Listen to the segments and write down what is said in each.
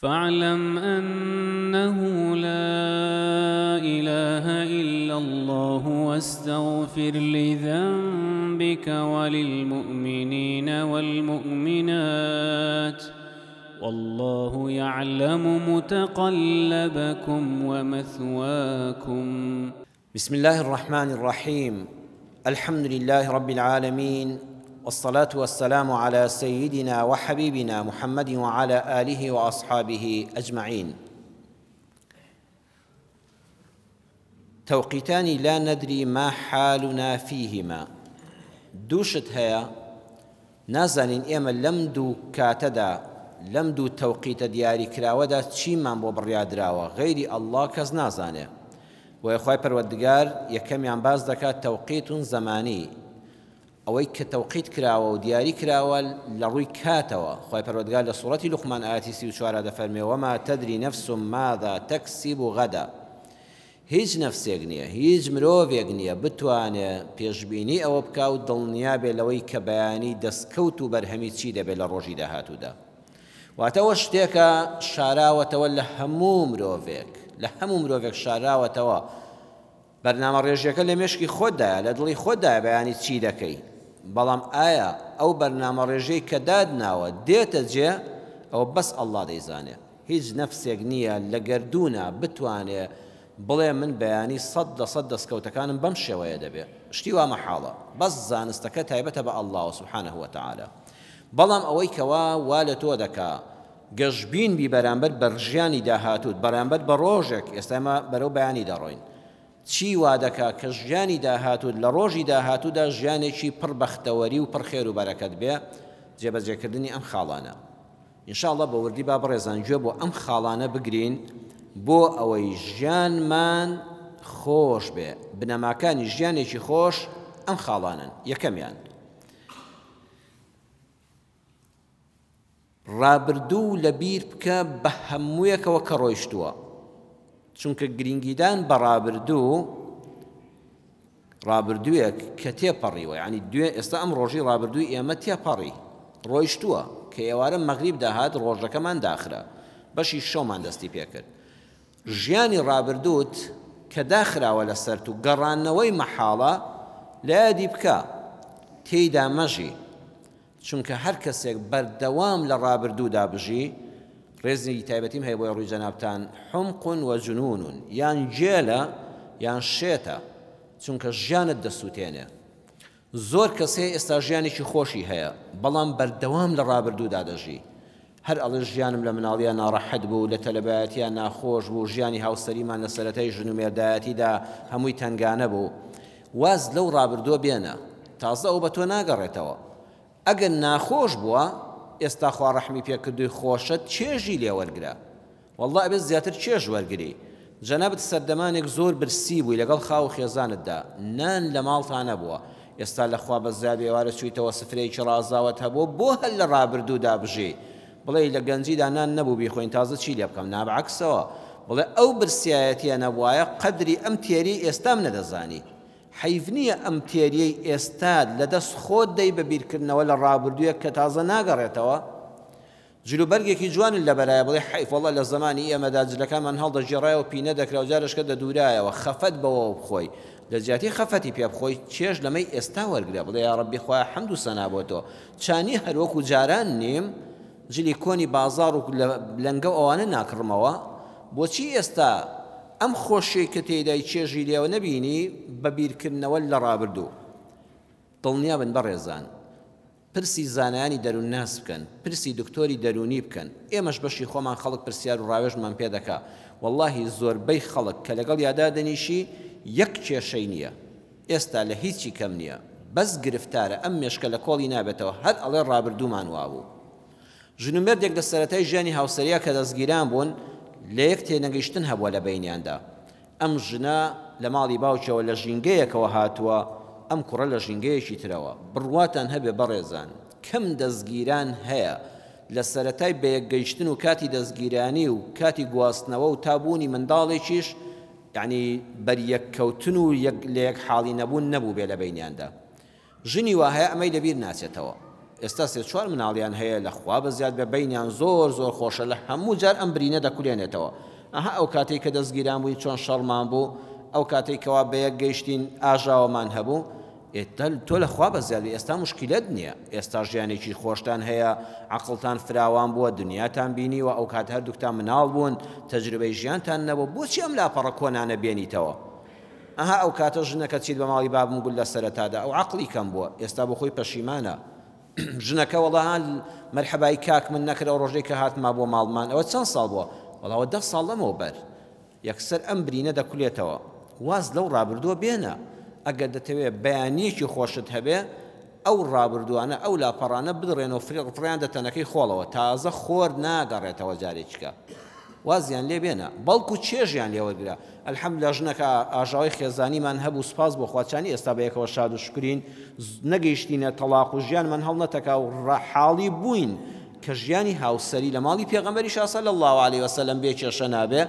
فاعلم أنه لا إله إلا الله واستغفر لذنبك وللمؤمنين والمؤمنات والله يعلم متقلبكم ومثواكم. بسم الله الرحمن الرحيم. الحمد لله رب العالمين، والصلاة والسلام على سيدنا وحبيبنا محمد وعلى آله وأصحابه أجمعين. توقيتان لا ندري ما حالنا فيهما. دوشت هيا نازانين ئێمە لەم دوو کاتەدا لەم دوو تەوقیتە دیاریکراوەدا چیمان بۆ بڕیادراوە غەیری ئەڵڵا کەس نازانێ. وەخوای پەروەردگار یەکەمیان باز دەکات تەوقیتون زەمانی، ئەوەی کە تەوقیت کراوە و دیاری کراوە لە ڕووی کاتەوە. خوای پەروەردگار لە سوورەتی لوقمان ئاەتی 34 دەفەرمێ وما تدري نفس ماذا تكسب غدا. هیچ نەفسێک نییە، هیچ مرۆڤێک نییە بتوانێت پێشبینی ئەوە بکا و دڵنیا بێ لەوەی کە بەیانی دەستکەوت و بەرهەمی چی دەبێت لە ڕۆژی داهاتوودا. واتەوە شتێکە شاراوەتەوە لە هەموو مرۆڤێک شاراوەتەوە. بەرنامە ڕێژیەکە لە مێشکی خۆتدایە، لە دڵی خۆتدایە بەیانی چی دەکەی، بەڵام ئایا ئەو بەرنامە ڕێژەی کە دادناوە دێتە جێ؟ ئەوە بەس ئەڵڵا دەیزانێ. هیچ نەفسێک نییە لە گەردوونە بتوانێ بڵێ من بەیانی 100% دەستکەوتەکانم بەم شێوەیە دەبێت. شتی وا مەحاڵە، بەس زانستەکە تایبەتە بە ئەڵڵا سوبحانەه وتەعالە. بەڵام ئەوەی کەوا وا لە تۆ دەکا گەشبین بی بەرامبەر بە ژیانی داهاتووت، بەرامبەر بە ڕۆژێک ئێستا ئێمە بەرەو بەیانی دەڕۆین. چی وا دەکا کە ژیانی داهاتووت لە ڕۆژی داهاتوودا ژیانێکی پڕ بەختەوەری و پڕ خێر و بەرەکەت بێ، جێبەجێکردنی ئەم خاڵانە. ئینشاءڵڵا بە وردی با بڕێزان گوێ بۆ ئەم خاڵانە بگرین بۆ ئەوەی ژیانمان خۆش بێ. بنەماکانی ژیانێکی خۆش ئەم خاڵانن. یەکەمیان ڕابردوو لە بیر بکە بە هەموویەکەوە کە ڕۆیشتووە، چونکە گرنگیدان بە ڕابردوویەک کە تێپەڕیوە، یعنی ئێستا ئەم ڕۆژی ڕابردووی ئێمە تێپەڕی ڕۆیشتووە کە ئێوارە مەغریب داهات ڕۆژەکەمان داخرا، بەشی شەومان دەستی پێکرد. ژیانی ڕابردووت کە داخراوە لەسەرت و گەڕانەوەی مەحاڵە لە یادی بکە، تێیدا مەژی، چونکە هەر کەسێک بەردەوام لە ڕابردوودا بژی ڕێزی تایبەتیم هەیە بۆی ڕووی جەنابتان حمق و جنون، یان جێلە یان شێتە، چونکە ژیانت دەسووتێنێ. زۆر کەسێ ئێستا ژیانێکی خۆشی هەیە بەڵام بەردەوام لە ڕابردوودا دەژی. هەر ئەڵێ ژیانم لە مناڵیان ناڕەحەت بوو، لە تەلەبایەتیان ناخۆش بوو، ژیانی هاوسەریمان لە سەرەتای ژن و مێردایەتیدا هەمووی تەنگانە بوو. واز لەو ڕابردووە بێنە، تازە ئەو بە تۆ ناگەڕێتەوە. ئەگەر ناخۆش بووە ئێستا خوا ڕەحمی پێکردووی خۆشت چێژی لێ وەرگرە، وەڵڵا ئەبێت زیاتر چێژ وەرگری. جەنابەت سەردەمانێک زۆر برسی بووی لەگەڵ خاو و خێزانتدا، نان لە ماڵتان نەبووە، ئێستا لەخوا بەزابی ئێوارە چوویتەوە سفرەیەکی ڕازاوت هەبووە بۆ هەر لە ڕابردوودا بژی. بڵێ لە گەنجیدا نان نەبوو بیخۆین تازە چی لێ بکەم؟ نابعەکسەوە بڵێ ئەو برسایەتیە نەبوایە قەدری ئەم تێری ئێستام نەدەزانی. حەیف نییە ئەم تێریەی ئێستا لەدەست خۆت دەی بە بیرکردنەوە لە ڕابردوویە کە تازە ناگەڕێتەوە. جلوبەرگێکی جوانن لەبەرایە بڵێ حەیف وەڵڵا لە زمانی ئێمەدا جلەکانمان هەڵدەژێڕایەوە پینە دەکرا و جارشکە دەدورایەوە خەفەت بەوە بخۆی، لە جیاتی خەفەتی پێ بخۆی چێژ لەمەی ئێستا وەرگرە. بڵێ یا ڕەبی خوایە حەمد و سەنا بۆ تۆ، چانی هەروەکو جاران نیم، جلی کۆنی بازاڕ و لەنگە ئەوانە ناکڕمەوە. بۆچی ئێستا ئەم خۆشەی کە تێدای چێژی لێوە نەبینی بە بیرکردنەوە لە ڕابردوو؟ دڵنیا بن بەڕێزان، پرسی زانایانی دەروون ناس بکەن، پرسی دکتۆری دەرونی بکەن. ئێمەش بەشی خۆمان خەڵک پرسیار و ڕاوێژمان پێ دەکا. وەڵڵاهی زۆربەی خەڵک کە لەگەڵ یادا دەنیشی یەک کێشەی نییە، ئێستا لە هیچی کەم نییە، بەس گرفتارە ئەم مێشکە لە کۆڵی نابێتەوە، هەر ئەڵێ ڕابردوومان وابوو. ژنومێردێک لە سەرەتای ژیانی هاوسەریا کە دەستگیران بوون لە یەک تێنەگەیشتن هەبووە لە بەینیاندا. ئەم ژنە لە ماڵی باوکەوە لە ژینگەیەکەوە هاتووە، ئەم کوڕە لە ژینگەیەکی ترەوە. بڕواتان هەبێ بەڕێزان کەم دەستگیران هەیە لە سەرەتای بەیەکگەیشتن و کاتی دەستگیرانی و کاتی گواستنەوە و تابوونی منداڵێکیش، یعنی بەریەککەوتن و لە یەک حاڵی نەبوون نەبوو بێ لە بەینیاندا. ژنی وا هەیە ئەمەی لەبیر ناچێتەوە، ئێستا سێ چوار مناڵیان هەیە لە خوا بەزیاد بە بینیان زۆر زۆر خۆشە لە هەموو جار ئەم برینە دەکولێنێتەوە ئەها ئەو کاتێک کە دەستگیران بووی چۆن شەڕمان بوو ئەو کاتێک کەوا بەیەک گەیشتین ئاژاوەمان هەبوو تۆ لە خوا بەزیادی ئێستا مشکلت نییە ئێستا ژیانێکی خۆشتان هەیە عەقڵتان فراوان بووە دنیاتان بینیوە ئەو کات هەردووکتان مناڵ بوون تەجروبەی ژیانتان نەبوو بۆچی ئەم لاپەڕە کۆنانە بێنیتەوە ئەها ئەو کاتە ژنەکە چیت بە ماڵی بابم گول لە سەرەتادا ئەو عەقڵی کەم بووە ئێستا بۆ خۆی پەشیمانە ژنەکە وەڵڵاهان مەرحەبای کاک من نەکرە ڕۆژەی کە هاتما بۆ ماڵمان ئەوە چەند ساڵ بووە وەڵاوە 10 ساڵ لەمەوە بەر یەکسەر ئەم برینە دەکولێتەوە واز لەو ڕابردووە بێنە ئەگەر دەتەوێت بەیانیەکی خۆشت هەبێ ئەو ڕابردووانە ئەو لاپەڕانە بدڕێنەوە فڕیان دەتەنەکەی خۆڵەوە تازە خۆر ناگەڕێتەوە جارێکیکە وازیان لێ بێنە بەڵکو چێژیان لێوەرگرا ئەلحەمدوللا ژنەکە ئاژاوی خێزانیمان هەبوو سپاس بۆ خواچانی ئێستا بە یەکەوە شاد و شکرین نەگەیشتینە تەلاق و ژیانمان هەڵ نەتەکا و ڕەحاڵی بووین کە ژیانی هاوسەری لە ماڵی پێغەمبەری صلی الله علیه وسلم بێ کێشە نابێ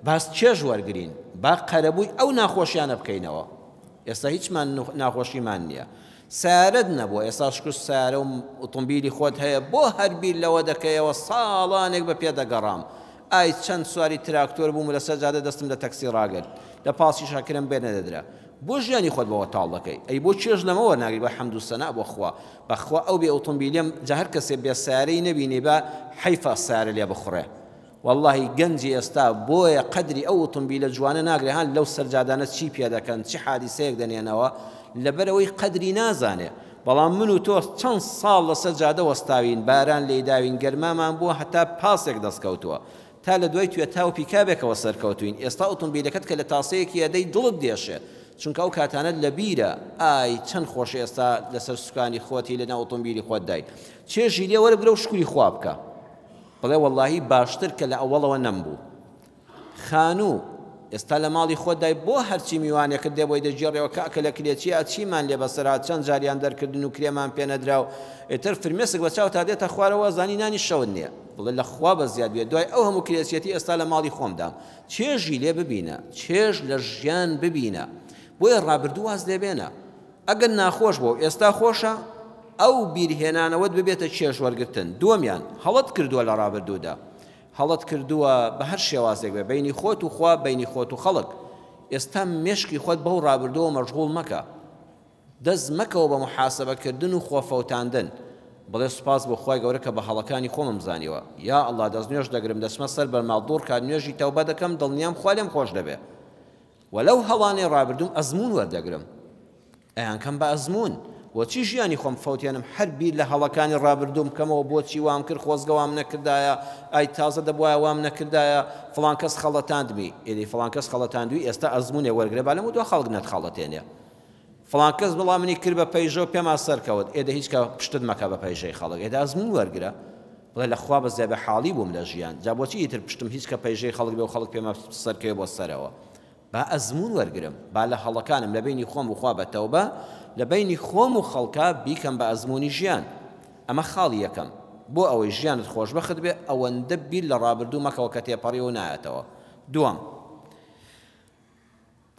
باس چێژ وەرگرین با قەرەبووی ئەو ناخۆشیانە بکەینەوە ئێستا هیچمان ناخۆشیمان نییە سارد نەبووە ئێستا شکر سارە و ئۆتۆمبیلی خۆت هەیە بۆ هەر بیر لەوە دەکەیەوە ساڵانێک بە پێ دەگەڕام ئای چەند سواری تراکتۆر بووم لە سەرجادە دەستم لە تەکسی ڕاگرت لە پاسی شاکرم بێ نەدەدرا بۆ ژیانی خۆت بەوە تاڵ دەکەی ئەی بۆ چێژ لەمەوە ناگری بە حەمد و سەنا بۆ خوا بەخوا ئەو بێ ئۆتۆمبیلیم جا هەر کەسێ بێ سارەی نەبینێ بە حەیفە سارە لێ بخڕێ واللهی گەنجی ئێستا بۆیە قەدری ئەو ئۆتۆمبیلە جوانە ناگرێ هەن لەو سەرجادانە چی پێ دەکەن چی حادیسەیەک دەنێنەوە لەبەرەوەی قەدری نازانێ بەڵام من و تۆ چەند ساڵ لە سەرجادە وەستاوین باران لێداوین گەرمامان بووە هەتا پاسێک دەستکەوتووە تا لە دوای توێ تا و پیکابێکەوە سەرکەوتوین ئێستا ئۆتۆمبیلەکەت کە لە تاسەیەکی ئەدەی دڵت دێشێ چونکە ئەو کاتانە لە بیرە ئای چەند خۆش ئێستا لەسەر سوکانی خۆتی لەناو ئۆتۆمبیلی خۆت دای چێژی لێ وەرەگرە و شکوری خوا بکە بڵێ وەڵڵاهی باشتر کە لە ئەوڵەوە نەمبوو خانوو ئێستا لە ماڵی خۆدای بۆ هەرچی میوانێکت دێ بۆی دەجێڕێەوە کاکە لە کلێچیە چیمان لێ بەسەرات چەند جاریان دەرکردن و کرێمان پێ نەدرا و ئێتر فرمێسک بە چاو تا دێتە خوارەوە زانی نانی شەوت نییە بڵێ لە خوا بە زیاد بێت دوای ئەو هەموو کلێچێتی ئێستا لە ماڵی خۆمدام چێژی لێ ببینە چێژ لە ژیان ببینە بۆیە ڕابردوو واز لێ بێنە ئەگەر ناخۆش بۆ ئێستا خۆشە ئەو بیرهێنانەوەت ببێتە چێژ وەرگرتن دووەمیان هەڵەت کردووە لە ڕابردوودا هەڵەت کردووە بە هەر شێوازێک بێ بینی خۆت و خوا بینی خۆت و خەڵک ئێستا مێشکی خۆت بەو ڕابردووە مەشغوڵ مەکە دەست مەکەوە بە محاسبەکردن و خۆفەوتاندن بڵێ سوپاس بۆ خوای گەورە کە بە هەڵەکانی خۆمم زانیوە یا ئەڵڵا دەست نوێژ دەگرم دەسمە سەر بەرماڵ دوور کات نوێژی تەوبە دەکەم دڵنیام خوا لێم خۆش دەبێ وەلەو هەڵانەی ڕابردووم ئەزمون وەردەگرم ئەیان کەم بە ئەزمون بۆچی ژیانی خۆم فەوتێنم هەر بیر لە هەڵەکانی ڕابردووم کەمەوە بۆچی وام کرد خۆزگە وام نەکردایە ئای تازە دەبوایە وام نەکردایە فڵان کەس خەڵەتاندمی ئێدی فڵان کەس خەڵەتاندوی ئێستا ئەزمونێ وەرگرێ با لەمە دو خەڵک نەتخەڵەتێنێ فڵان کەس بڵام منی کرد بە پەیژە و پێما سەرکەوت ئێدە هیچ کە پشتت مەکە بە پەیژەی خەڵک ئێدە ئەزمون وەرگرە بڵێ لەخوا بەزێ بە حاڵی بووم لە ژیان جا بۆچی ئیتر پشتم هیچ کە پەیژەی خەڵک بێ و خەڵک پێما سەرکەوێ بۆ سەرەوە با ئەزمون وەرگرم با لە هەڵەکانم لە بینی خۆم و خوا بە تەوبە لە بینی خۆم و خەڵکا بیکەم بە ئەزمموی ژیان ئەمە خاڵی یەکەم بۆ ئەوەی ژیانت خۆشبەخت بێ ئەوەندە بیر لە ڕابردوو مەکەوە کە تێپەڕی و نایەتەوە دووەم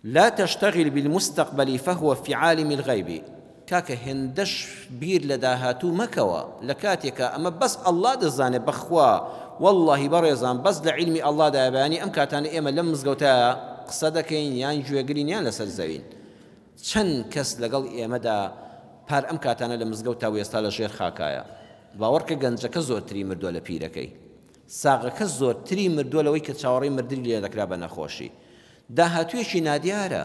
لا تشتغل بالمستقبل فهو في عالم الغيب کاکە هێندەش بیر لە داهاتوو مەکەوە لە کاتێکە ئەمە بەس ئەڵڵا دەزانێت بەخوا واللهی بەڕێزان بەس لە عیلمی ئەڵڵا دایبانی ئەم کاتانە ئێمە لەم مزگەوتە قسە دەکەین یان گوێگرین یان لەسەر زەوین چەند کەس لەگەڵ ئێمەدا پار ئەم کاتانە لە مزگەوت تا وێستا لە ژێر خاکایە باوەڕکە گەنجەکە زۆرتری مردووە لە پیرەکەی ساغەکە زۆرتری مردووە لەوەی کە چاوەڕێی مردری لێ دەکرا بە نەخۆشی داهاتوێکی نادیارە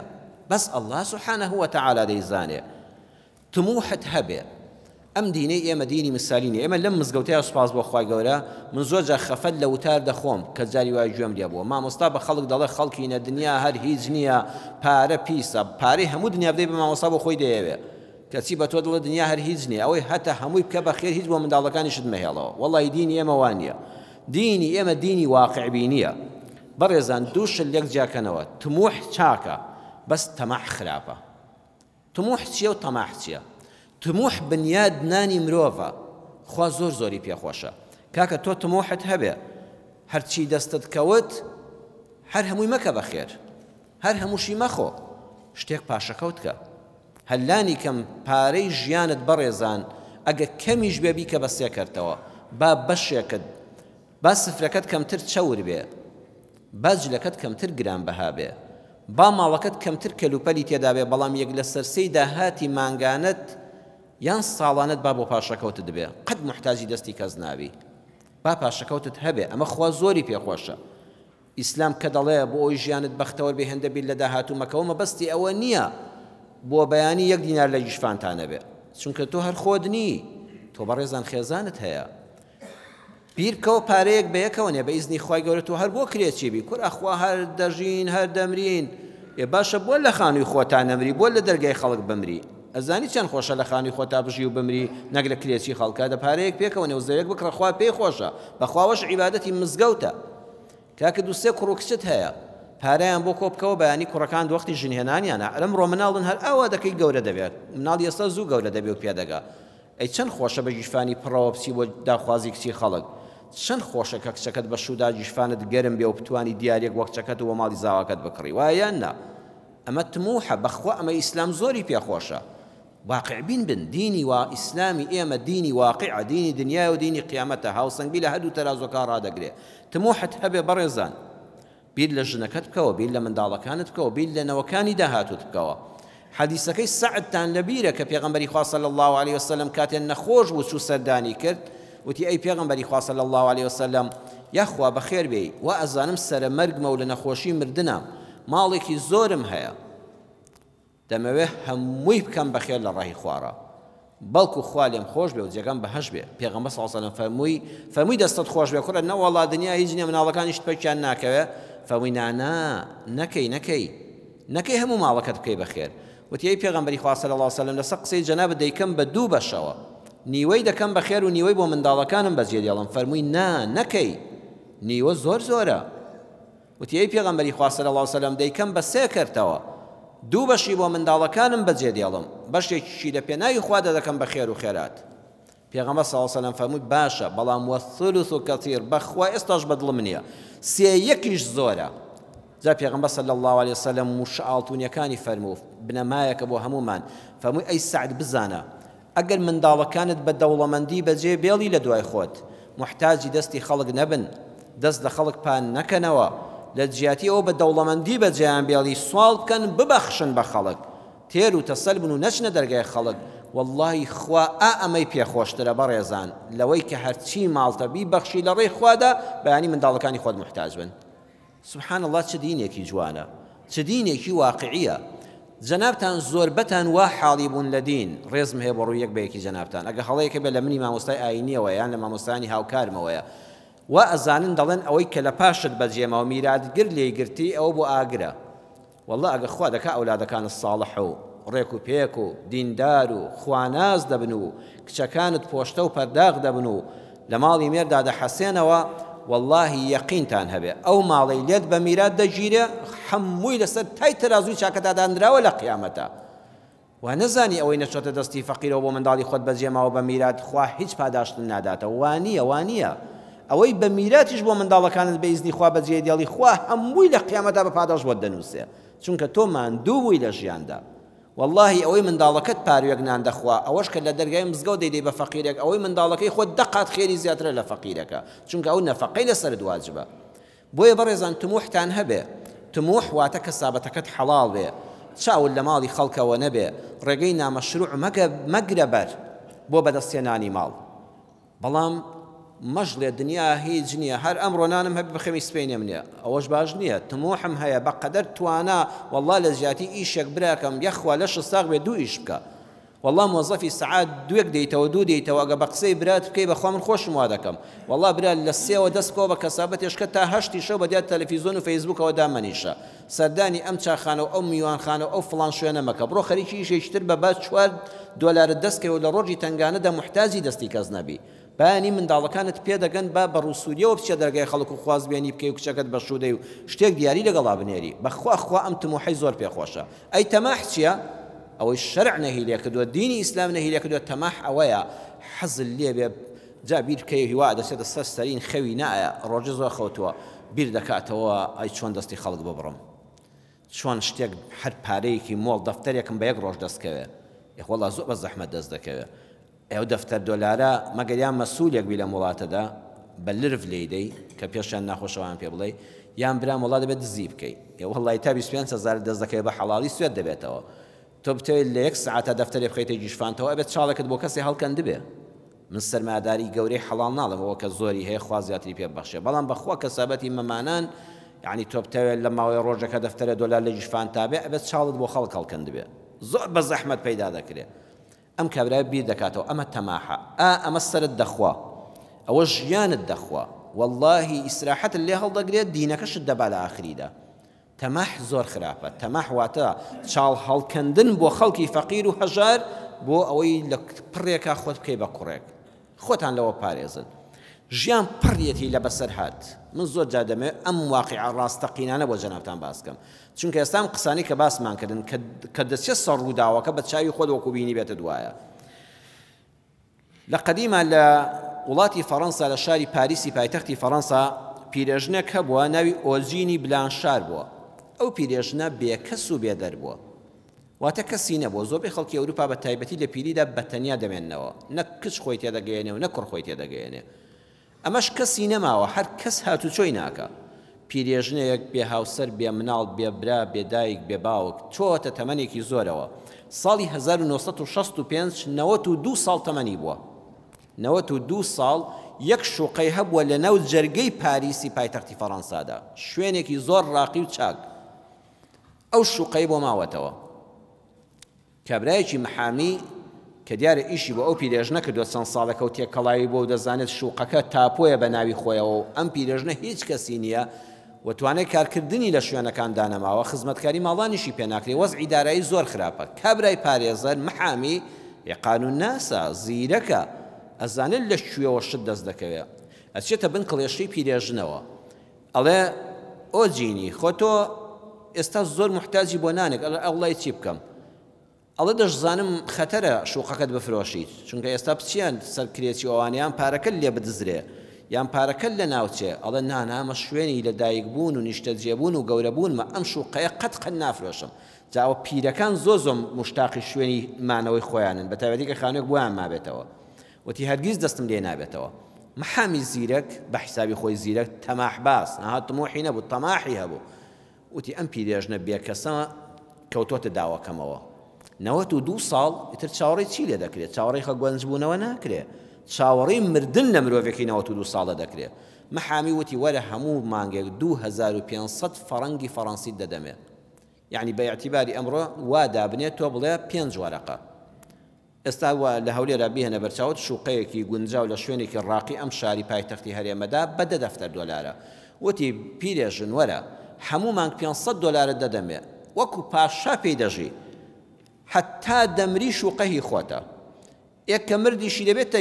بەس ئەڵڵا سوبحانەه وتەعالا دەیزانێ تموحت هەبێ ئەم دینەی ئێمە دینی مثالینی ئێمە لەم مزگەوتەیە سوپاس بۆ خوای گەورە من زۆر جا خەفەت لە وتار دەخۆم کە جاری وای گوێم لێ بووە مامۆستا بە خەڵک دەڵێ خەڵکینە دنیا هەر هیچ نییە پارە پیسە پارەی هەموو دنیا بدەی بە مامۆستا بۆ خۆی دەیەوێ کەچی بە تۆ دڵێ دنیا هەر هیچ نییە ئەوەی هەتە هەمووی بکە بە خێر هیچ بۆ منداڵەکانیشت مەهێڵەوە وەڵڵی دینی ئێمە وان نییە دینی ئێمە دینی واقعبینیە بەڕێزان دووشت لێک جیاکەنەوە تموح چاکە بەس تەماح خراپە تموح چییە و تەماح چییە تموح بنیاد نانی مرۆڤە خوا زۆر زۆری پێخۆشە کاکە تۆ تموحت هەبێ هەرچی دەستت کەوت هەر هەمووی مەکە بەخێر هەر هەمووشی مەخۆ شتێک پاشەکەوت کە هەلانی کەم پارەی ژیانت بەڕێزان ئەگە کەمیش بێبی کە بە سێ کردەوە با بەشێکت با سفرەکەت کەمتر چەور بێ با جلەکەت کەمتر گرانبەها بێ با ماڵەکەت کەمتر کەلوپەلی تێدا بێ بەڵام یەک لە سەرسەی داهاتی مانگانت یان ساڵانت با بۆ پاشەکەوتت بێ قەت محتاجی دەستی کەس نابی با پاشەکەوتت هەبێ ئەمە خوا زۆری پێخۆشە ئیسلام کە دەڵێ بۆ ئەوی ژیانت بەختەوە بێ هێندە بیت لە داهاتوومەکەەوە مەبەستی ئەوە نییە بۆ بەیانی 1 دینار لە گیشفانتانە بێ چونکە تۆ هەر خۆت نی تۆ بەڕێزان خێزانت هەیە بیر بکەوە پارەیەک بە یەکەوە نێ بە ئیزنی خوای گەورە تۆ هەر بۆ کرێکی بی کورە خوا هەر دەژین هەر دەمرین ێ باشە بۆ لە خانووی خۆتان نەمری بۆ لە دەرگای خەڵک بمری ئەزانی چەند خۆشە لە خانووی خۆتا بژی و بمری نەک لە کرێکی خەڵکە دە پارەیەک پێکەوە نێ و زەوێک بکڕە خوا پێی خۆشە بەخواوەش عیبادەتی مزگەوتە کاکە دووسێ کوڕ و کچت هەیە پارەیان بۆ کۆ بکەوە بەیانی کوڕەکان وەختی ژنهێنانیانە ئەمڕۆ مناڵن هەر ئاوا دەکەی گەورە دەبێت مناڵ ئێستا زوو گەورە دەبێ و پێدەگا ئەی چەند خۆشە بە گیشفانی پڕەوە بچی بۆ داخوازی کچی خەڵک چەند خۆشە کە کچەکەت بە شوودا گیشفانت گەرم بێ و بتوانی دیارێک وەک کچەکەت و ماڵی زاواکەت بکڕی وایان نا ئەمە تموحە بەخوا ئەمە ئیسلام زۆری پێخۆشە واقع بین بن دینی و ئیسلامی ئێمە دینی واقعە دینی دنیا و دینی قیامەتە هاوسەنگبی لە هەردوو تەرازۆکە ڕادەگرێ تموحت هەبێ بەڕێزان بیر لە ژنەکەت بکەوە بیر لە منداڵەکانت بکەوە بیر لە نەوەکانی داهاتوت بکەوە حەدیسەکەی سەعدتان لەبیرە کە پێغەمبەری خوا صلی الله علیه وسلم کاتێن نەخۆش بوو چوو سەردانی کرد وتی ئەی پێغەمبەری خوا صلی الله علیه وسلم یاخوا بەخێر بێی و ئەزانم سەرە مەرگمە و لە نەخۆشی مردنە ماڵێکی زۆرم هەیە دەمەوێ هەمووی بکەم بەخێر لە ڕاهی خوارە بەڵکو خوا لێم خۆش بێ و جێگەم بەهەش بێ پێغەمبەر صلی الله علیه وسلم فەرمووی دەستت خۆش بێ کوڕە نەوەڵا دنیا هیچ نییە مناڵەکانیشت پێکیان ناکەوێ فەرمووی نانا نەکەی هەموو ماڵەکەت بکەی بەخێر وتی ئەی پێغەمبەری خوا صلی الله علیه وسلم لەسەر قسەی جەنابەت دەیکەم بە دوو بەشەوە نیوەی دەکەم بەخێر و نیوەی بۆ منداڵەکانم بەجێ دێڵم فەرمووی نەکەی نیوە زۆرە وتی ئەی پێغەمبەری خوا صلی الله علیه وسلم دەیکەم بە سێ کردەوە دوو بەشی بۆ منداڵەکانم بەجێ دێڵم بەشێکی لە پێناوی خوا دەکەم بە خێر و خێرات پێغەمبەر صلی الله علیه وسلم فەرمووی باشە بەڵام وەثلث کەثیر بەخوا ئێستاش بەدڵم نییە سێ یەکیش زۆرە جا پێغەمبەر صلی الله علیه وسلم مشعڵتونیەکانی فەرموو بنەمایەکە بۆ هەمومان فەرمووی ئەی سەعد بزانە ئەگەر منداڵەکانت بە دەوڵەمەندی بەجێ بێڵی لە دوای خۆت محتاجی دەستی خەڵک نەبن دەست لە خەڵک پان نەکەنەوە لە جیاتی ئەو بە دەوڵەمەندی بەجێیان بێڵی سوال بکەن ببەخشن بە خەڵک تێر و تەسەل بن و نەچنە دەرگای خەڵک واللهی خوا ئەمەی پێخۆشترە بەڕێزان لەوەی کە هەرچی ماڵتە بیبەخشی لە ڕێی خوادا بەیانی منداڵەکانی خۆت محتاج بن سبحان الله چه دینێکی جوانە چه دینێکی واقعیە جەنابتان زۆربەتان وا حاڵی بوون لە دین ڕێزم هەیە بە ڕووی یەک بەیەکی جەنابتان ئەگە هەڵەیەکە بێ لە منی مامۆستای ئاینیەوە یان لە مامۆستانی هاوکارمەوەیە و ئەزانن دەڵێن ئەوەی کە لە پاشت بەجێمەوە میراتگر لێگرتی ئەوە بۆ ئاگرە والله ئەگە خوا دەکا ئەولادەکانت ساڵح و ڕێک و پێک و دیندار و خواناز دەبن و کچەکانت پۆشتە و پەرداغ دەبن و لە ماڵی مێردا دەحەسێنەوە والله یەقینتان هەبێ ئەو ماڵی لێت بە میرات دەگیرێ هەمووی لەسەر تای تەرازووی چاکەتا دانراوە لە قیامەتە و نەزانی ئەوەی نەچۆتە دەستی فەقیرەوە بۆ منداڵی خۆت بەجێماوە بە میرات خوا هیچ پاداشتن ناداتەوە وانییە ئەوەی بە میراتیش بۆ منداڵەکانت بە ئیزنی خوا بەجێ دێڵی خوا هەمووی لە قیامەتە بە پاداش بۆت دەنووسێ چونکە تۆ ماندوو بووی لە ژیاندا والله ئەوەی منداڵەکەت پاروێک نان دەخوا ئەوەش کە لە دەرگای مزگەوت دەیدەی بە فەقیرێک ئەوەی منداڵەکەی خۆت دەقات خێری زیاترە لە فەقیرەکە چونکە ئەو نەفەقەی لەسەرت واجبە بۆیە بەڕێزان تموحتان هەبێ تموح واتە کەسابەتەکەت حەڵاڵ بێ چاول لە ماڵی خەڵکەوە نەبێ ڕێگەی نامەشروع مەگرە بەر بۆ بەدەستێنانی ماڵ بەڵام مەژڵێ دنیا هیچ نییە هەر ئەمڕۆ نانم هەبێ بخەمی سپێنێم نییە ئەوەش باش نییە تموحم هەیە بەقەدەر توانا والله لە زیاتی ئیشێک براکەم یەخوا لە شساغ بێ دوو ئیش بکە والله موظفی سعات دوێک دەیتەوە دوو دەیتەوە ئەگە بە قسەی برات بکەی بەخوا من خۆشم وا دەکەم والله برا لە سێوە دەست بکەوە بە کەسابەتێشکە تا هەشتی شەو بەدیات تەلەڤیزۆن و فەیسبووکەوە دامەنیشە سەردانی ئەم چاخانە و ئەو میوانخانە و ئەو فڵان شوێنە مەکە بڕۆ خەریکی ئیشێکتر بە باز $4 دەستکەوە لە ڕۆژی تنگانەدا محتاجی دەستی کەس نەبی بەیانی منداڵەکانت پێدەگەن با بە ڕووسوریەوە بچێ دەرگای خەڵک و خوازبێنی بکەی و کچەکەت بە شوودەی و شتێک دیاری لەگەڵا بنێری بەخوا ئەم تموحەی زۆر پێخۆشە ئەی تەماح چییە؟ ئەوەی شەرع نەهیلێ کردووە دینی ئیسلام نەهیلێ کردووە تەماح ئەوەیە حەزل لێ بێ جا بیر بکەی هیوا دەچێتە سەر سەرین خەوی نایە ڕۆژە زۆر خەوتووە بیر دەکاتەوە ئەی چۆن دەستی خەڵک ببڕم چۆن شتێک هەر پارەیەکی مۆڵ دەفتەرێکم بە یەک ڕۆژ دەستکەوێ یەخۆڵا زۆر بە زەحمەت دەست دەکەوێ ئەو دەفتەر دۆلارە مەگەریان مەسوولێک بی لە وڵاتەدا بە لرف لێدەی کە پێشیان ناخۆشەوان پێ بڵێ یان برام وڵات دەبێت دزی بکەیت وڵی تا 25,000 دەست دەکەی بە حەڵاڵی سوێت دەبێتەوە تۆ بتەوێت لە 1 ساعتە دەفتەرێ بخەیتە گیشفانتەوە ئەبێت چاڵێکت بۆ کەسی هەڵکەند بێ من سەرماداری گەورەی حەڵاڵ ناڵمەوە کە زۆری هەیە خوا زیاتری پێ بەخشێ بەڵام بەخوا کەسابەتی مەمانان یعنی تۆ بتەوێت لە ماوەی ڕۆژەکە دەفتەرە دۆلار لە گیشفان تابێ ئەبێت چاڵت بۆ خەڵک هەڵکەند بێ زۆر بە زەحمەت پەیدا دەکرێت ئەم کابرای بیر دەکاتەوە ئەمە تەماحە ئەمە سەرت دەخوا ئەوە ژیانت دەخوا واللهی ئیسراحەت لێ هەڵدەگرێت دینەکەشت دەبا لە ئاخریدا تەماح زۆر خراپە تەماح واتە چاڵ هەڵکەندن بۆ خەڵکی فەقیر و هەژار بۆ ئەوەی لە پڕێکا خۆت بکەی بە کوڕێک خۆتان لەوە پارێزن ژیان پڕیەتی لە بەسەر هات من زۆر جا دەمێت ئەم واقعە ڕاستەقینانە بۆ جەنابتان باس بکەم چونکە ئێستام قسانی کە باسمان کردن کە دەچێت سەر ڕووداوەکە بە چاوی خۆت وەکو بینی بێتە دوایە لە قەدیما لە وڵاتی فەڕەنسا لە شاری پاریسی پایتەختی فەڕەنسا پیرێژنێک هەبووە ناوی ئۆژینی بلانشار بووە ئەو پیرێژنە بێکەس و بێدەر بووە واتە کەسی نەبووە زۆربەی خەڵکی ئەوروپا بە تایبەتی لە پیریدا بەتەنیا دەمێننەوە نەک کچ خۆی تێدەگەیەنێ و نەک کوڕ خۆی تێدەگەیەنێ ئەمەش کەسی نەماوە هەر کەس هاتوچۆی ناکە پیرێژنەیەک بێ هاوسەر بێ مناڵ بێ برا بێ دایک بێ باوک چۆتە تەمەنێکی زۆرەوە ساڵی 1965 92 ساڵ تەمەنی بووە 92 ساڵ یەک شوقەی هەبووە لە ناو جەرگەی پاریسی پایتەختی فەڕەنسادا شوێنێکی زۆر ڕاقی و چاک ئەو شوقەی بۆ ماوەتەوە کابرایەکی محامی کە دیارە ئیشی بۆ ئەو پیرێژنە کردووە چەند ساڵەکە و تێکەڵاوی بۆ و دەزانێت شوقەکە تاپۆیە بە ناوی خۆیەوە و ئەم پیرێژنە هیچ کەسی نییە و توانای کارکردنی لە شوێنەکان دانەماوە خزمەتکاری ماڵانیشی پێناکرێ وەزعی دارایی زۆر خراپە کابرای پارێزەر محامی قانون ناسا زیرەکە ئەزانێت لە شوێوە شت دەست دەکەوێت ئەچێتە بن کڵێشەی پیرێژنەوە ئەڵێ ئۆجینی خۆ تۆ ئێستا زۆر محتاجی بۆ نانێک ئەڵی چی بکەم ئەڵێ دەشزانم خەتەرە شوقەکەت بفرۆشیت چونکە ئێستا بچیان سەرکرێتی ئەوانیان پارەکە لێ بدزرێ یان پارەکە لە ناوچێ ئەڵێ نانامە شوێنی لە دایکبوون و نیشتەجێبوون و گەورەبوونمە ئەم شوقەیە قەت نافرۆشم جاوە پیرەکان زۆ مشتاقی شوێنی مانەوەی خۆیانن بە تایبەتی کە خانوێک بۆیان مابێتەوە وتی هەرگیز دەستم لێ نابێتەوە محامی زیرەک بە حسابی خۆی زیرەک تەماح باس نەهات تموحی نەبوو تەماحی هەبوو وتی ئەم پیرێژنە بێکەسە کەوتۆتە داواکەمەوە 92 ساڵ ئیتر چاوەڕێی چی لێ دەکرێت چاوەڕێی خەگوەنج بوونەوە ناکرێت چاوەڕێی مردن لە مرۆڤێکی 92 ساڵە دەکرێت محامی وتی وەرە هەموو مانگێک 2500 فەڕەنگی فەڕەنسی دەدەمێت یعنی بە ئیعتیباری ئەمڕۆ وا دابنێت تۆ بڵێ 5 وەرەقە ئێستا لە هەولێرا بهێنە بەرچاوت شوقەیەکی گونجاو لە شوێنێکی ڕاقی ئەم شاری پایتەختی هەرێمەدا بە 10 دەفتەر دۆلارە وتی پیرێژن وەرە هەموو مانگ 500 دۆلارت دەدەمێت وەکو پاشا پێی دەژی حتا دەمری شوقەهی خۆتە یەک کە مردیشی دەبێتە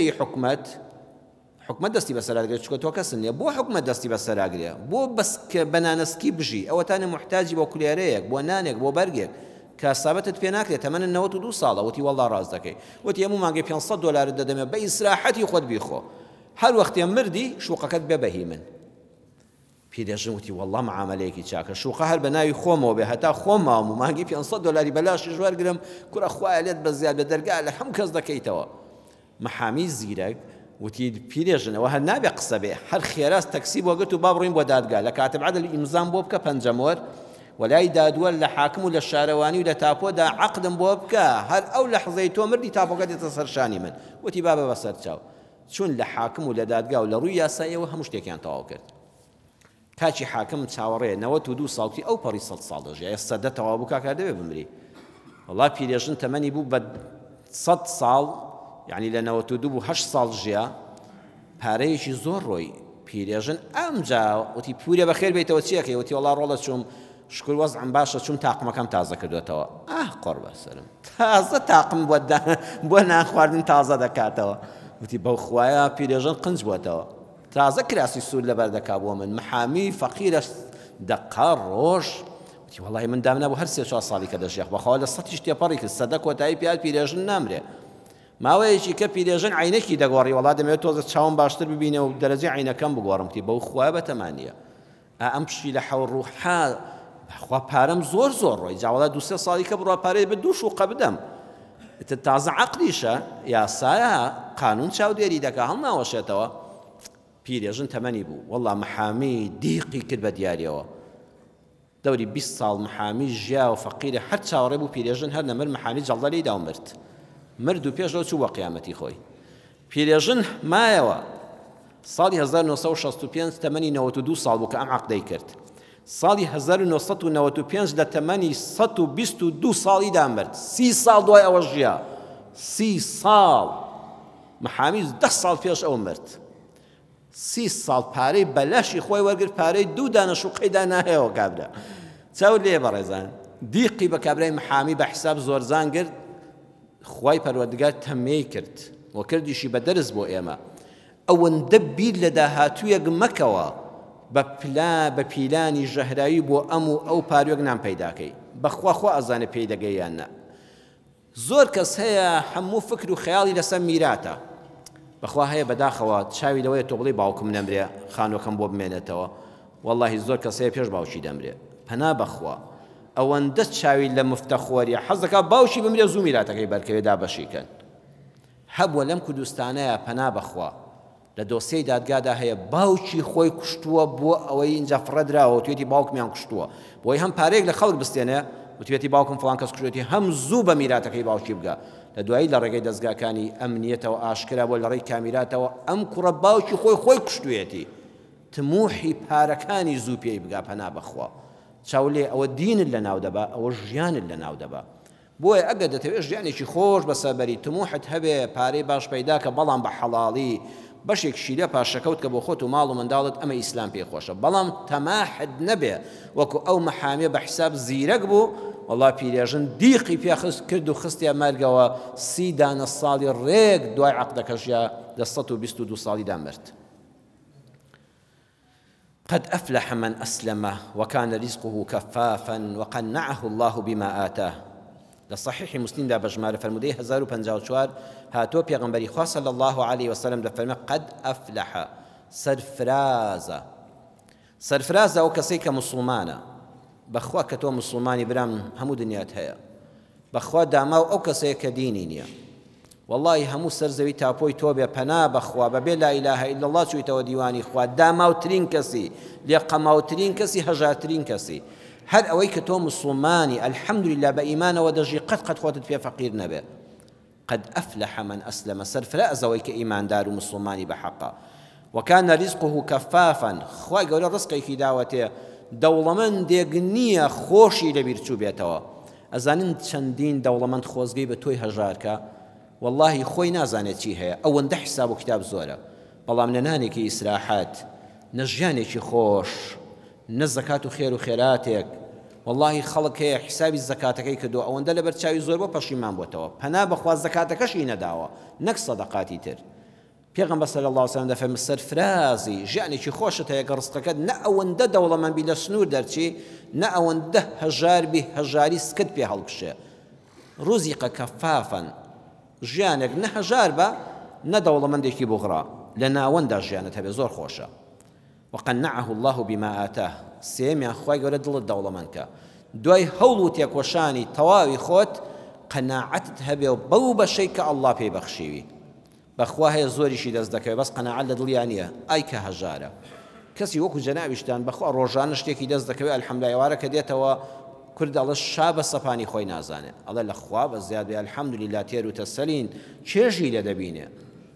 حکومەت دەستی بەسەراگرێت چکە تۆ کەسن نیە بۆ حکومەت دەستی بەسەراگرێ بۆ بەس کە بەنانەسکی بژی ئەوەتانە محتاجی بۆ کولێرەیەک بۆ نانێک بۆ بەرگێک کە سابەتت پێ ناکرێت تەمەنە 92 ساڵە وتی وەڵڵا ڕاست دەکەی وتی هەموو مانگێ 500 دۆلارت دەدەمێت بە ئیسراحەتی خۆت بیخۆ هەر وەختێ مردی شوقەکەت بێ بەهی من پیرێژن وتی وەڵڵا معاملەیەکی چاکە شوقە هەر بە ناوی خۆمەوە بێ هەتا خۆماوم و مانگی 500 دۆلاری بەلاشی ژوەرگرم کوڕە خوایە لێت بە زیاد بە دەرگا لە هەم کەس دەکەیتەوە محامی زیرەک وتی پیرێژنەوە هەر نابێ قسە بێ هەر خێراست تەکسی بۆ گرت و با بڕین بۆ دادگا لە کاتب عەدل ئیمزام بۆ بکە پەنجەمۆر وەلای دادوەر لە حاکم و لە شارەوانی و لە تاپۆدا عەقدم بۆ بکە هەر ئەو لەحزەی تۆ مردی تاپۆکە دێتە سەر شانی من وتی بابە بەسەر چاو چون لە حاکم و لە دادگا و لە ڕووی یاساییەوە هەموو شتێکیان تەواو کرد کاچی حاکم چاوەڕێ 92 ساڵی ئەو پەڕی 100 ساڵ دەژیا سەدە تەواو بوو کاکار دەبێ بمری وەڵا پیرێژن تەمەنی بوو بە 100 ساڵ یعنی لە 92 بوو 8 ساڵ ژیا پارەیەکی زۆر ڕۆی پیرێژن ئەمجا وتی پورێ بەخێر بێتەوە چیەکەی وتی وەڵا ڕۆڵە چوم شکر وەزعم باشە چوم تاقمەکەم تازە کردوێتەوە قۆڕ بەسەرم تازە تاقم بۆ نان خواردن تازە دەکاتەوە وتی بەو خوایە پیرێژن قنج بووەتەوە تازە کراسی سوور لەبەر دەکا بۆ من محامی فەقیرە دەقا ڕۆژ وتی وەڵی من دامنا بۆ هەر 3-4 ساڵی کە دەژێخ بەخوا لە سەتیش تێپەڕی کرد سەدە کۆتایی پیاد پیرێژن نامرێ ماوەیەکی کە پیرێژن عینەکی دەگۆڕی وەڵا دەمەوێت تۆزە چاوم باشتر ببینێ و دەرەجەی عینەکەم بگۆڕم تی بەو خوایە بەتەمانیە ئەم پشی لە حەوڕ ڕووحا خوا پارەم زۆر ڕۆی جاوەڵا 2-3 ساڵی کە بڕوا پارەی بە 2 شوقە بدەم تازە عەقلیشە یاسایە قانون چاودێری دەکا هەڵ ناوەشێتەوە پیرێژن تەمەنی بوو وەڵڵا محامی دیقی کرد بە دیاریەوە دەوری 20 ساڵ محامی ژیا و فەقیرە هەر چاوەڕێ بوو پیرێژن هەر نەمر محامی جەڵدە لێی داومرد مرد و پێشەوە چوو بە قیامەتی خۆی پیرێژن مایەوە ساڵی 1965 تەمەنی 92 ساڵ بوو کە ئەم عەقدەی کرد ساڵی 1995 لە تەمەنی 122 ساڵیدا مرد 30 ساڵ دوای ئەوە ژیا 30 ساڵ محامی 10 ساڵ پێش ئەو مرد 30 ساڵ پارەی بەلاشی خۆی وەرگرت پارەی 2 دانەش و قەیدا ناهەیەوە کابرا چاو لێ بەڕێزان دیقی بە کابرای محامی بە حساب زۆرزان کرد خوای پەروەردگار تەمەی کرد و کردیشی بە دەرز بۆ ئێمە ئەوەندە بیر لە داهاتوویەک مەکەوە بە پیلانی ژەهراوی بۆ ئەم و ئەو پارێک نام پەیداکەی بەخوا خوا ئەزانێ پێی دەگەیان نە زۆر کەس هەیە هەموو فکر و خەیاڵی لەسەر میراتە بەخوا هەیە بەداخەوە چاوی لەوەیە تۆ بڵێ باوکم نەمرێ خانۆکەم بۆ بمێنێتەوە وەڵڵاهی زۆر کەس هەیە پێش باوکی دەمرێ پەنا بەخوا ئەوەندە چاوی لە مفتەخۆریە حەز دەکا باوکی بمرێ زوو میراتەکەی بەرکەوێ دابەشیکەن هەبووە لەم کوردستانەیە پەنا بەخوا لە دۆسیەی دادگادا هەیە باوکی خۆی کوشتووە بۆ ئەوەی اینجا فڕەدراوە توێتی باوکمیان کوشتووە بۆی هەم پارێک لە خەڵک بستێنێ وتوێتی باوکم فڵان کەس کوشتێتی هەم زوو بە میراتەکەی باوکی بگا لە دوایی لە ڕێگەی دەستگاکانی ئەمنیەتەوە ئاشکرا بۆ لە ڕێی کامیراتەوە ئەم کوڕە باوکی خۆی کوشتوێتی تموحی پارەکانی زوو پێی بگا پەنا بەخوا چاولێ ئەوە دینت لە ناو دەبا ئەوە ژیانت لە ناو دەبا بۆیە ئەگەر دەتەوێت ژیانێکی خۆش بەسەبەری تموحت هەبێ پارەی باش پەیدا کە بەڵام بە حەڵاڵی بەشێکشی لە پاشەکەوت کە بۆ خۆت و ماڵ و منداڵت ئەمە ئیسلام پێخۆشە بەڵام تەماحت نەبێ وەکو ئەو محامێ بە حساب زیرەک بوو وەڵا پیرێژن دیقی پێخست کرد و خستیا مەرگەوە 30 دانە ساڵی ڕێک دوای عەقدەکەشیا لە 122 ساڵیدا مرد قد أفلح من أسلم وكان رزقه كفافا وقنعه الله بما آتاه لصحيح مسلم دا بجمار فرمودي 1054 هاتو پیغمبری خوا صلی الله عليه وسلم دا فرمه قد أفلح سرفرازة او کسی که مسلمانه بخوا کتو مسلمانی برام همو دنیات هيا بخوا داماو او کسی که دینی نیه والله همو سرزوی تاپوی توبه پنا بخوا ببی لا اله الا الله چوی تو دیوانی خوا داماو ترین کسی لیقماو ترین کسی هجار ترین کسی هر اوی که تو مسلمانی الحمد لله با ایمان و دجی قد خواتت فيها فقیر نبه قد أفلح من أسلم سرفراز اوی که ایمان دار و مسلمانی بحقا وكان رزقه كفافا خواهي قولا رزقي في دعوته دولمن ديقنية خوشي لبيرتو بيتوا أزانن چندين دولمن خوزقي بتوي هجاركا والله خوي نازاني چي هيا او اند حساب كتاب زورا بلا من نانيكي إسراحات نجانيكي خوش نزكاة خير وخيراتك والله خلق هيا حسابي الزكاتكي كدو او اند لبرتشاوي زور بپشيمان بوتوا پنا بخوا زكاتكشي نداوا نك صدقاتي تر پیغمبر صلی الله علیه و سلم دفعه سرفرازی جانی چی خوشت هی قرصتکد نه اونده دوله من بیل سنور درچی نه اونده هجار به هجاری سکت به هلکشه رزق کفافا جانك نه هجار با نه دوله من دیکی بغرا لنا اونده جانت هی زور خوشه وقنعه الله بما آتاه سيم خوای گور دل دوله من که دوی هولوت یک وشانی تواوی خود قناعت هبه بو بشی که الله پی بخشیوی بەخوا زۆریشی دەست دەکەوێت بەس قەناعەت لە دڵیان نییە ئای کە هەژارە کەسی وەکو جەنابیشتان بەخوا ڕۆژانە شتێکی دەست دەکەوێت ئەلحەمدولایە ئێوارە کە دێتەوە کورد ئەڵە شا بە سەپانی خۆی نازانێت ئەڵێ لە خوا بە زیاد بێ ئەلحەمدولیلا تێر و تەسەلین چێژی لە دەبینێ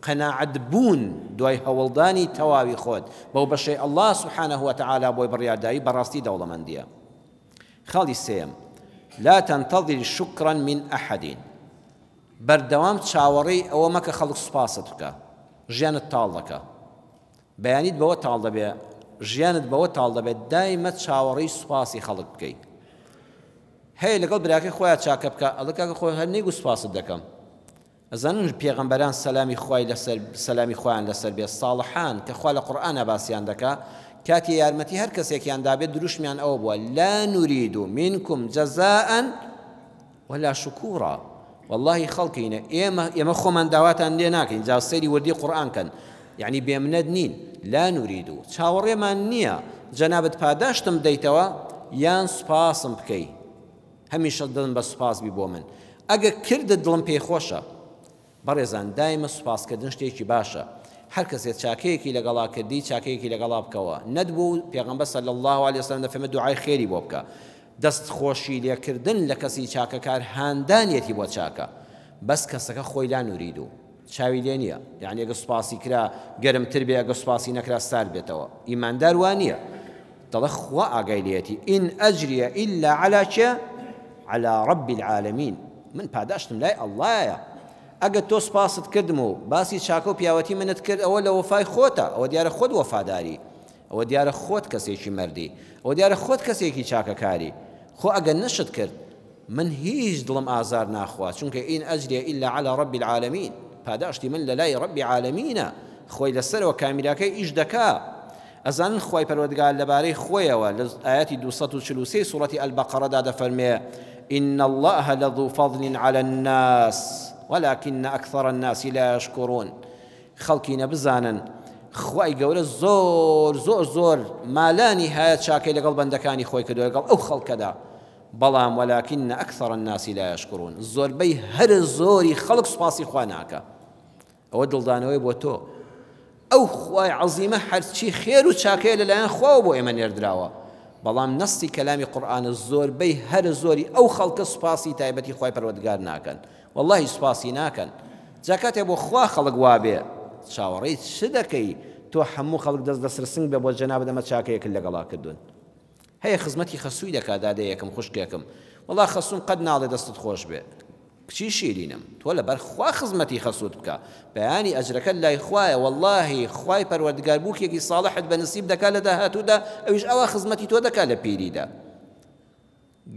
قەناعەت بوون دوای هەوڵدانی تەواوی خۆت بەو بەشەی ئەڵڵا سوبحانەه وتەعالا بۆی بڕیاردایی بەڕاستی دەوڵەمەندیە خاڵی سێم لا تنتظر شكرا من أحد بەردەوام چاوەڕێی ئەوە مەکە خەڵک سوپاست بکە ژیانت تاڵ دەکە بەیانیت بەوە تاڵ دەبێ ژیانت بەوە تاڵ دەبێت دایمە چاوەڕێی سوپاسی خەڵک بکەیت هەیە لەگەڵ براکەی خۆیان چاکە بکە ئەڵە کاکە خۆی هەر نەیگو سوپاست دەکەم ئەزانن پێغەمبەران سەلامی خۆیان لەسەر بێ ساڵحان کە خوا لە قورئانە باسییان دەکا کاتی یارمەتی هەر کەسێکیان دابێت دروشمیان ئەوە بووە لا نريد منكم جزاء ولا شكورا والله خلقينا إما خمان دعواتان لناكين جاء السيري وردي قرآن كان يعني بيمند نين لا نريد شاوري من نية جنابت پاداشتم ديتوا يان سپاسم بكي هميشه دادن بس سپاس بي بومن ئەگە کردت دڵم پێخۆشە بەڕێزان دایمە سوپاسکردن شتێکی باشە هەر کەسێک چاکەیەکی لەگەڵا کردی چاکەیەکی لەگەڵا بکەوە نەتبوو پێغەمبەر صلی الله علیه وسلم دەفەرمێت دوعای خێری بۆ بکە دەستخۆشی لێکردن لە کەسی چاکەکار هاندانیەتی بۆ چاکە بەس کەسەکە خۆی لا نورید و چاوی لێ نییە یعنی ئەگە سوپاسی کرا گەرمتر بێ ئەگە سوپاسی نەکرا سارد بێتەوە ئیماندار وان نییە دەڵێ خوا ئاگای لێتی ئین ئەجریە ئیلا عەلا چێ عەلا رەبی العالەمین من پاداشتم لای ئەڵڵایە ئەگە تۆ سوپاست کردم و باسی چاکە و پیاوەتی منت کرد ئەوە لە وەفای خۆتە ئەوە دیارە خۆت وەفاداری ئەوە دیارە خۆت کەسێکی مەردی ئەوە دیارە خۆت کەسێکی چاکەکاری خۆ ئەگەر نەشت کرد من هیچ دڵم ئازار ناخوات چونکە ئین ئەجریە ئیلا عەلا رەبی العالەمین پاداشتی من لە لای ڕەبی عالەمینە خۆی لەسەرەوە کامیراکەی ئیش دەکا ئەزانن خۆی پەروەردگار لەبارەی خۆیەوە لە ئاەتی 243 سوڕەتی ئەلبەقەرەدا دەفەرمێ إن الله لذو فضل على الناس ولكن أكثر الناس لا يشكرون خەڵکی نەبزانن خوای گەورە زۆر مالانی هەیە چاکەی لەگەڵ بەندەکانی خۆی کردووە لەگەڵ ئەو خەڵکەدا بەڵام ولكن أكثر الناس لا يشكرون زۆربەی هەر زۆری خەڵک سوپاسی خوا ناکە ئەوە دڵدانەوەی بۆ تۆ ئەو خوای عەزیمە هەرچی خێر و چاکەیە لەلایەن خواوە بۆ ئێمە نێردراوە بەڵام نەستی کەلامی قورئانە زۆربەی هەر زۆری ئەو خەڵکە سوپاسی تایبەتی خوای پەروەردگار ناکەن واللهی سوپاسی ناکەن جا کاتێک بۆ خوا خەڵک وابێ چاوەڕێی چ دەکەی تۆ هەموو خەڵک دەست دەسرسنگ بێ بۆ جەنابە دەمە چاکەیەکت لەگەڵا کردوون هەیە خزمەتی خەسووی دەکات دادەیەکم خوشکێکم والله خەسووم قەت ناڵێ دەستت خۆش بێ کچی شیرینم تۆ لەبەر خوا خزمەتی خەسووت بکە بەیانی ئەجرەکەت لای خوایە واللهی خوای پەروەردگار بووکێکی ساڵحت بەنسیب دەکات لە داهاتوودا ئەویش ئەوە خزمەتی تۆ دەکات لە پیریدا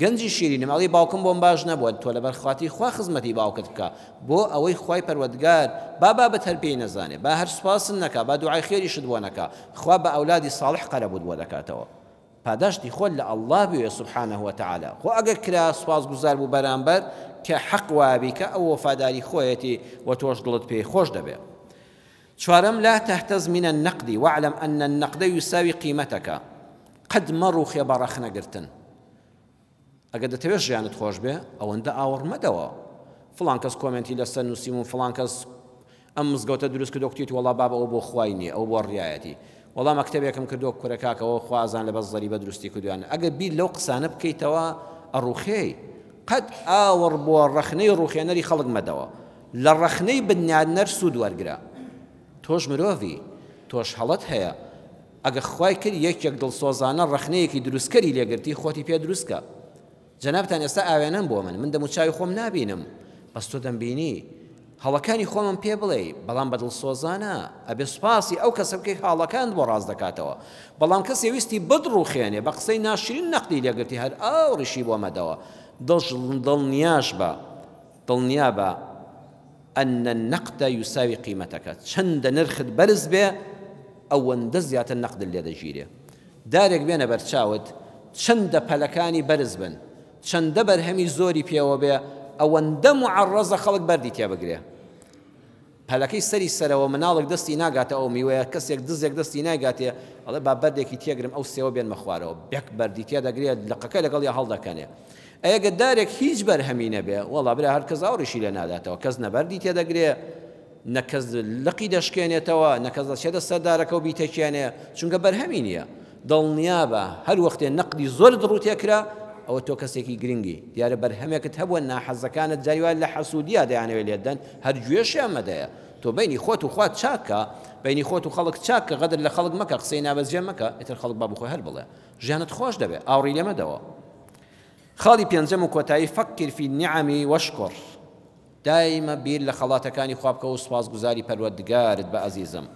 گەنجی شیرینم ئەڵێ باوکم بۆم باش نەبووە تۆ لەبەر خواتی خوا خزمەتی باوکت بکە بۆ ئەوەی خوای پەروەردگار با بەت هەر پێی نەزانێ با هەر سوپاسن نەکا با دوعای خێریشت بۆ نەکا خوا بە ئەولادی ساڵح قەرەبوت بۆ دەکاتەوە پاداشتی خۆت لە ئەڵڵا بوێ سبحانه وتعالى خۆ ئەگەر کرا سوپاسگوزار بوو بەرامبەر کە حەق وابی کە ئەو وەفاداری خۆیەتی و تۆش دڵت پێی خۆش دەبێ چوارەم لا تهتز من النقد واعلم أن النقد يساوي قيمتك قد مروا خێبە ڕەخنەگرتن ئەگەر دەتەوێت ژیانت خۆش بێ ئەوەندە ئاوەڕ مەدەوە فڵان کەس کۆمنتی لەسەر نووسیم و فڵان کەس ئەم مزگەوتە دروست کردو کتیت وەڵا بابە ئەو بۆ خوای نییە ئەو بۆ ڕیایەتی وەڵام مەکتەبێکم کردو کوڕەکەکەەوە خوازان لە بەس زەریبە دروستی کردویان ئەگەر بیر لەو قسانە بکەیتەوە ئەڕوخێی قەت ئاوەڕ بۆ ڕەخنەی ڕوخێنەری خەڵک مەدەوە لە ڕەخنەی بنیادنەر سوود وەرگرە تۆش مرۆڤی تۆش هەڵەت هەیە ئەگە خوای کرد یەکێک دڵسۆزانە ڕەخنەیەکی دروستکەری لێگرتی خۆتی پێ دروستکە جەنابتان ئێستا ئاوێنان بۆ من دەموچاوی خۆم نابینم بەس تۆ دەمبینی هەڵەکانی خۆمم پێ بڵێ بەڵام بە دڵسۆزانە ئەبێ سوپاسی ئەو کەسە بکەی حاڵەکان بۆ ڕاست دەکاتەوە بەڵام کەس ویستی بڕوخێنێ بە قسەی ناشرین نەقدی لێگرتی هەر ئاوڕیشی بۆ مەدەوە دڵنیا بە أن النقد يساوي قيمتك چەندە نرخت بەرز بێ ئەوەندە زیاتر نەقد لێ دەژیرێ دارێک بێنە بەرچاوت چەندە پەلەکانی بەرز بن چەندە بەرهەمی زۆری پێوە بێ ئەوەندە معڕەزە خەڵک بەردی تێ بگرێ پەلەکەی سەری سەرەوە مناڵک دەستی ناگاتە ئەو میوەیە کەسێک دزێک دەستی ناگاتێ ئەڵێ با بەردێکی تێگرم ئەو سێوە بێنمە خوارەوە بێک بەردی تێ دەگرێت لقەکە لەگەڵ یا هەڵدەکەنێ ئەگە دارێک هیچ بەرهەمی نەبێ وەڵا برا هەر کەس ئاوڕیشی لێ ناداتەوە کەس نەبەردی تێ دەگرێ نەکەس لقی دەشکێنێتەوە نەکەس دەچێتە سەردارەکە و بیتەکێنێ چونکە بەرهەمی نییە دڵنیا بە هەر وەختێ نەقدی زۆر دڕوتێکرا ئەوە تۆ کەسێکی گرنگی دیارە بەرهەمێکت هەبووە ناحەزەکانت جاریوان لە حەسوودیا دەیانەوێت لێدەن هەر گوێشیان مەدەیە تۆ بینی خۆت و خوات چاکە بینی خۆت و خەڵک چاکە غەدر لە خەڵک مەکە قسەی نابەزجێ مەکە ئیتر خەڵک با بخۆی هەر بڵێ ژیانت خۆش دەبێت ئاوڕی لێمەدەوە خاڵی پێنجەم و کۆتایی فەکر فی النعەمی وەشکر دایمە بیر لە خەڵاتەکانی خوا بکە و سوپاسگوزاری پەروەردگارت بە ئەزیزم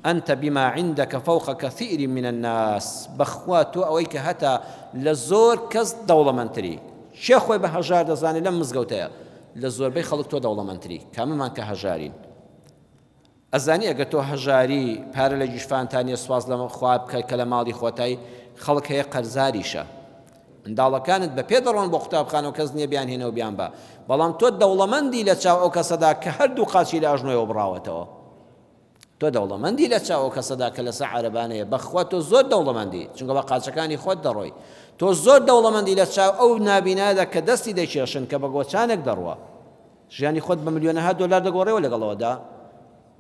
أنت بما عندك فوق كثير من الناس بخوات أويك هتا لزور كز دولة منتري شيخ خوي بهجار دزاني لم مزقوتها لزور بي خلق تو دولة منتري كمان كهجارين الزاني أجتو هجاري بارلجيش فانتاني سواز لما خواب كلامالي خوتاي خلق هي قرزاريشة انداڵە كانت بەپێدەڕۆن بۆ قوتابخانە و کەس نییە بیان هێنە و بیان بە بەڵام تۆ دەوڵەمەندی لە چاو ئەو کەسەدا کە هەردوو قاچی لە ئاژنۆیەوە بڕاوەتەوە تۆ دەوڵەمەندی لە چاو ئەو کەسەدا کە لەسەر عەرەبانەیە بەخوا تۆ زۆر دەوڵەمەندی چونکە بە قاچەکانی خۆت دەڕۆی تۆ زۆر دەوڵەمەندی لە چاو ئەو نابینادا کە دەستی دەکێشن کە بە گۆچانێک دەڕوە ژیانی خۆت بە ملیۆنەها دۆلار دەگۆڕێەوە لەگەڵەوەدا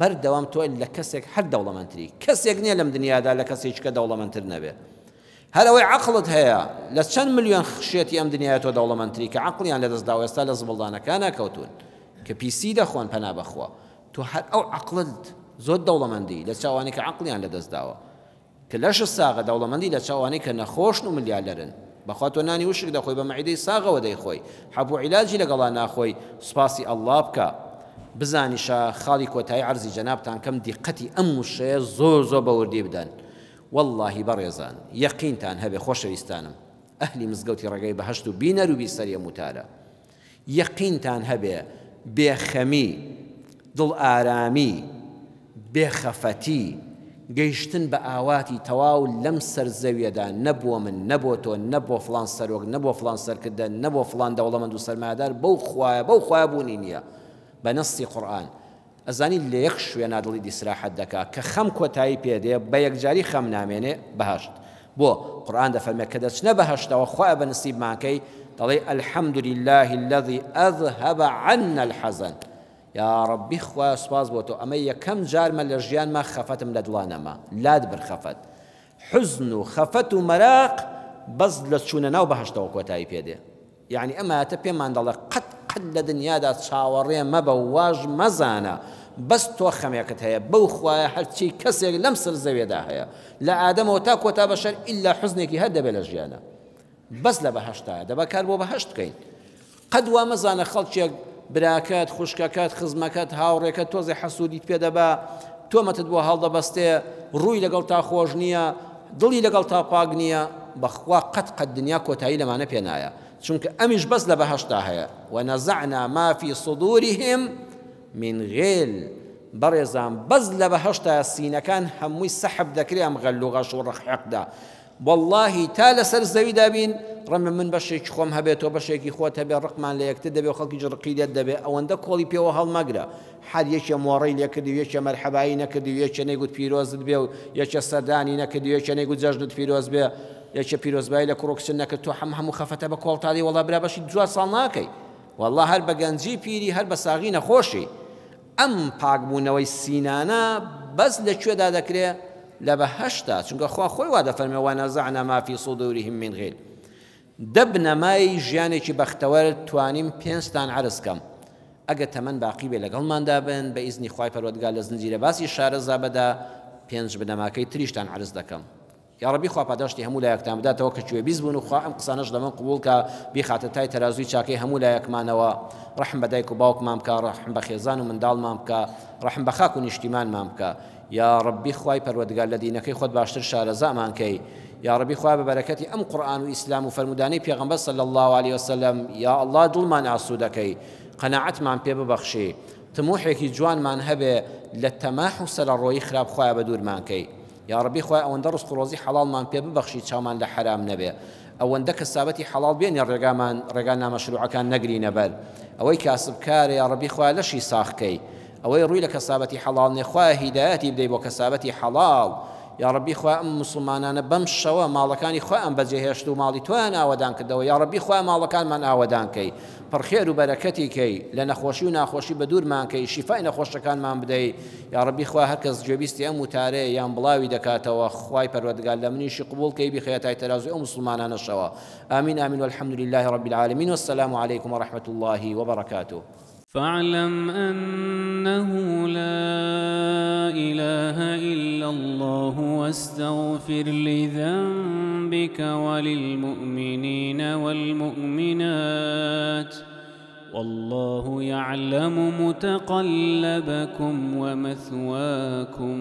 بەردەوام تۆ لە کەسێک هەر دەوڵەمەندتری کەسێک نییە لەم دنیادا لە کەسێککە دەوڵەمەندتر نەبێ هەر ئەوەی عەقڵت هەیە لە چەند ملیۆن خشێتی ئەم دنیای تۆ دەوڵەمەندتری کە عەقڵیان لەدەستداوە ئێستا لە زبڵدانەکان نەکەوتون کە پیسی دەخۆن پەنا بەخوا تۆ هەر ئەو عەقڵت زۆر دەوڵەمەندی لە چاوانی کە عەقڵیان لەدەستداوە کە لەش ساغە دەوڵەمەندی لە چاوانی کە نەخۆشن و ملیالەرن بەخوا تۆ نانی وشک دەخۆی بە مەعیدەی ساغەوە دەیخۆی حەبوو عیلاجی لەگەڵا ناخۆی سوپاسی ئەڵڵا بکە بزانیشە خاڵی کۆتایی عەرزی جەنابتان کەم دیقەتی ئەم وشەیە زۆر زۆر بەوردی بدەن واللهی بەڕێزان یەقینتان هەبێ خۆشەویستانم ئەهلی مزگەوتی ڕێگەی بەهەشت و بینەر و بیسەریە موتارە یەقینتان هەبێ بێخەمی دڵ ئارامی بێخەفەتی گەیشتن بە ئاواتی تەواو لەم سەرزەویەدا نەبووە من نەبووە تۆ نەبووە فڵان سەرۆک نەبووە فڵان سەرکردە نەبووە فڵان دەوڵەمەند و سەرمایەدار بەو خوایە بوونی نییە بە نەستی قورئان ئەزانی لە یەک شوێنە دڵی دیسراحەت دەکا کە خەم کۆتایی پێدێ بە یەکجاری خەم نامێنێ بەهەشت بۆ قورئان دەفەرمێ کە دەچنە بەهەشتەوە خوایە بە نسیبمانکەی دەڵێ الحەمد لله الذي أذهب عنا الحزن یا ڕەبی خوا سوپاس بۆ تۆ ئەمە یەکەم جارمە لە ژیانمە خەفەتم لە دڵانەما لاد بر خەفەت حزن و خەفەت و مەراق بەس لە چوونە ناو بەهەشتەوە کۆتایی پێدێ یعنی ئەماتە پێمان دەڵێ قەت لە دنیادا چاوەڕێ مەبە و واژ مەزانە بەس تۆ خەمێکت هەیە بەو خوایە هەرچی کەسێک لەم سەر زەویەدا هەیە لە ئادەمەوە تا کۆتا بەشەر ئیلا حوزنێکی هەر دەبێت لە ژیانە بەس لە بەهەشتایە دەبا کار بۆ بەهەشت بکەین قەت وا مەزانە خەڵکێک براکەت خوشکەکەت خزمەکەت هاوڕێکەت تۆزی حەسوودیت پێ دەبا تۆمەتت بۆ هەڵدەبەستێ ڕووی لەگەڵ تا خۆش نییە دڵی لەگەڵ تا پاک نییە بەخوا قەت دنیا کۆتایی لەمانە پێ نایە چونکە ئەمیش بەس لە بەهەشتا هەیە وەنەزەعنا ما فی صدورهم من غیل بەڕێزان بەس لە بەهەشتا سینەکان هەمووی سەحب دەکرێ ئەم غەل و غەش و ڕەحەقدا والله تا لەسەر زەویدا بین ڕەمە من بەشێکی خۆم هەبێت تۆ بەشێکی خۆت هەبێ ڕقمان لە یەکتر دەبێ و خەڵکیش ڕقی لێت دەبێ ئەوەندە کۆڵی پێوە هەڵمەگرە هەر یەکێ مۆڕەی لێ کردی و یەکێ مەرحەبایی نەکردی و یەکێ نەیگوت پیرۆزت بێ و یەکێ سەردانی نەکردی و یەکێ نەیگوت جەژنت پیرۆز بێ یەکێ پیرۆزبایی لە کوڕکچن نەکرد تۆ هەموو خەفەتە بە کۆڵتاڵی وەڵا برا بەشی دوات ساڵ ناکەی والله هەر بە گەنجی پیری هەر بە ساغی نەخۆشی ئەم پاکبوونەوەی سینانە بەس لەکوێدا دەکرێ لە بەهەشتا چونکە خوا خۆی وا دەفەرمێ وەنەزەعنا ما فی صدورهم من غیل دەبنەمای ژیانێکی بەختەوەر توانیم پێنجتان عەرز کەم ئەگە تەمەن باقی بێ لەگەڵماندا بن بە ئیزنی خوای پەروەردگار لە زنجیرە باسی شارەزا بەدا پێنج بنەماکەی تریشتان عەرز دەکەم یا ڕەبی خوا پاداشتی هەموو لایەکتان بداتەوە کە کوێ بیست بوون و خوا ئەم قسانەش لە من قبوڵ کە بیخاتە تای تەرازوی چاکەی هەموو لایەکمانەوە ڕەحم بە دایک و باوکمان بکە ڕەحم بە خێزان و منداڵمان بکە ڕەحم بە خاک و نیشتیمانمان بکە یا ڕەبی خوای پەروەردگار لە دینەکەی خۆت باشتر شارەزامان کەی یا ڕەبی خوا بە بەرەکەتی ئەم قورئان و ئیسلام و فەرمودانەی پێغەمبەر صلی الله علیه وسلم یا الله دڵمان ئاسوودەکەی قەناعەتمان پێ ببەخشی تموحێکی جوانمان هەبێ لە تەماح و سەرەڕۆیی خراپ خوایە بە دوورمان کەی یا ڕەبی خوای ئەوەندە ڕزق و ڕۆزی حەڵاڵمان پێ ببەخشی چاومان لە حەرام نەبێ ئەوەندە کەسابەتی حەڵاڵ بێنێ ڕێگا نامەشروعەکان نەگرینە بەر ئەوەی کاسبکارە یا ڕەبی خوای لەشی ساخکەی ئەوەی ڕووی لە کەسابەتی حەڵاڵ نێخوای هیدایەتی بدەی بۆ کەسابەتی حەڵاڵ یا ڕەبی خوا ئەم مسلمانانە بەم شەوە ماڵەکانی خۆیان بەجێهێشت و ماڵی تۆیان ئاوەدان کردەوە یا ڕەبی خوا ماڵەکانمان ئاوەدان کەی پڕخێر و بەرەکەتی کەی لە نەخۆشی و ناخۆشی بە دوورمان کەی شیفای نەخۆشەکانمان بدەی یا ڕەبی خوا هەر کەس گوێبیستی ئەم وتارەیە یان بڵاوی دەکاتەوە خوای پەروەردگار لە منیشی قبوڵ کەی بخەیەتای تەرازوی ئەو مسلمانانەشەوە ئامین ئامین والحمد لله رب العالمين والسلام عليكم ورحمة الله وبركاته فاعلم أنه لا إله إلا الله واستغفر لذنبك وللمؤمنين والمؤمنات والله يعلم متقلبكم ومثواكم